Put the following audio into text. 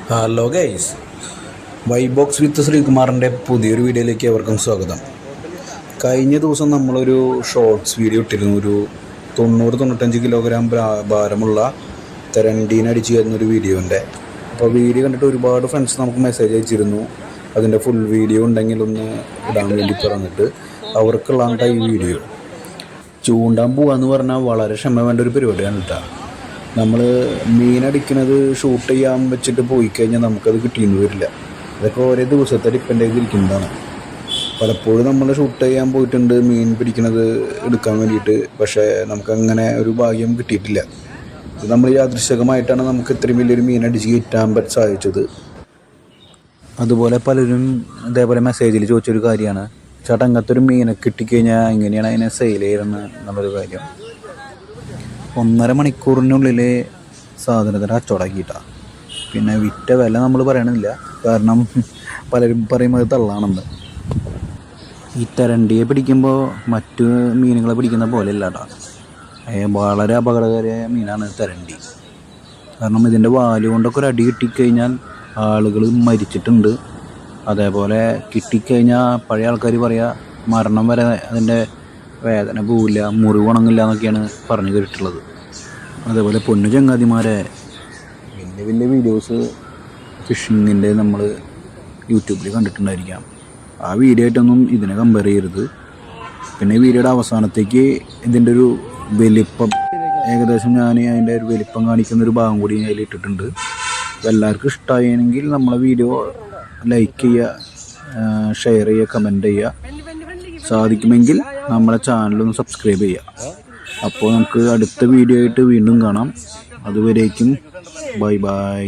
Hello guys, വൈബോക്സ് വിത്ത് ശ്രീകുമാറിൻ്റെ പുതിയൊരു വീഡിയോയിലേക്ക് അവർക്കും സ്വാഗതം. കഴിഞ്ഞ ദിവസം നമ്മളൊരു ഷോർട്സ് വീഡിയോ ഇട്ടിരുന്നു. ഒരു 90-95 കിലോഗ്രാം ഭാരമുള്ള തെരണ്ടീനെ അടിച്ച് തരുന്നൊരു വീഡിയോൻ്റെ. അപ്പോൾ വീഡിയോ കണ്ടിട്ട് ഒരുപാട് ഫ്രണ്ട്സ് നമുക്ക് മെസ്സേജ് അയച്ചിരുന്നു. അതിൻ്റെ ഫുൾ വീഡിയോ ഉണ്ടെങ്കിൽ ഒന്ന് ഇടാൻ വേണ്ടി പറഞ്ഞിട്ട് അവർക്കുള്ളതാണ് ഈ വീഡിയോ. ചൂണ്ടാൻ പോകാമെന്ന് പറഞ്ഞാൽ വളരെ ക്ഷമ വേണ്ട ഒരു പരിപാടിയാണ് കേട്ടോ. നമ്മൾ മീനടിക്കുന്നത് ഷൂട്ട് ചെയ്യാൻ വെച്ചിട്ട് പോയി കഴിഞ്ഞാൽ നമുക്കത് കിട്ടിയെന്ന് വരില്ല. അതൊക്കെ ഓരോ ദിവസത്തെ ഡിപ്പെൻഡ് ചെയ്തിരിക്കുന്നതാണ്. പലപ്പോഴും നമ്മൾ ഷൂട്ട് ചെയ്യാൻ പോയിട്ടുണ്ട് മീൻ പിടിക്കുന്നത് എടുക്കാൻ വേണ്ടിയിട്ട്. പക്ഷേ നമുക്കങ്ങനെ ഒരു ഭാഗ്യം കിട്ടിയിട്ടില്ല. ഇത് നമ്മൾ യാദൃശ്ചികമായിട്ടാണ് നമുക്ക് ഇത്രയും വലിയൊരു മീൻ അടിച്ച് കയറ്റാൻ സാധിച്ചത്. അതുപോലെ പലരും ഇതേപോലെ മെസ്സേജിൽ ചോദിച്ചൊരു കാര്യമാണ്, ചേട്ടാ അങ്ങനത്തെ ഒരു മീനെ കിട്ടിക്കഴിഞ്ഞാൽ എങ്ങനെയാണ് അതിനെ സെയിൽ ചെയ്യുന്നത് എന്നുള്ളൊരു കാര്യം. 1.5 മണിക്കൂറിനുള്ളിൽ സാധനത്തിന് കച്ചവടമാക്കിയിട്ടാണ്. പിന്നെ വിറ്റ വില നമ്മൾ പറയണില്ല, കാരണം പലരും പറയുമ്പോൾ അത് തള്ളാണെന്ന്. ഈ തെരണ്ടിയെ പിടിക്കുമ്പോൾ മറ്റു മീനുകളെ പിടിക്കുന്ന പോലെ അല്ല കേട്ടോ. വളരെ അപകടകരമായ മീനാണ് തെരണ്ടി. കാരണം ഇതിൻ്റെ വാല് കൊണ്ടൊക്കെ ഒരു അടി കിട്ടിക്കഴിഞ്ഞാൽ ആളുകൾ മരിച്ചിട്ടുണ്ട്. അതേപോലെ കിട്ടിക്കഴിഞ്ഞാൽ പഴയ ആൾക്കാർ പറയുക മരണം വരെ അതിൻ്റെ വേദന പോവില്ല, മുറിവുണങ്ങില്ല എന്നൊക്കെയാണ് പറഞ്ഞു കേട്ടിട്ടുള്ളത്. അതേപോലെ പൊന്നു ചങ്ങാതിമാരെ, വലിയ വലിയ വീഡിയോസ് ഫിഷിങ്ങിൻ്റെ നമ്മൾ യൂട്യൂബിൽ കണ്ടിട്ടുണ്ടായിരിക്കാം. ആ വീഡിയോ ആയിട്ടൊന്നും ഇതിനെ കമ്പയർ ചെയ്യരുത്. പിന്നെ വീഡിയോയുടെ അവസാനത്തേക്ക് ഇതിൻ്റെ ഒരു വലിപ്പം, ഏകദേശം ഞാൻ അതിൻ്റെ ഒരു വലിപ്പം കാണിക്കുന്നൊരു ഭാഗം കൂടി അതിൽ ഇട്ടിട്ടുണ്ട്. എല്ലാവർക്കും ഇഷ്ടമായെങ്കിൽ നമ്മളെ വീഡിയോ ലൈക്ക് ചെയ്യുക, ഷെയർ ചെയ്യുക, കമൻറ്റ് ചെയ്യുക. സാധിക്കുമെങ്കിൽ നമ്മുടെ ചാനലൊന്ന് സബ്സ്ക്രൈബ് ചെയ്യുക. അപ്പോൾ നമുക്ക് അടുത്ത വീഡിയോ ആയിട്ട് വീണ്ടും കാണാം. അതുവരേക്കും ബൈ ബൈ.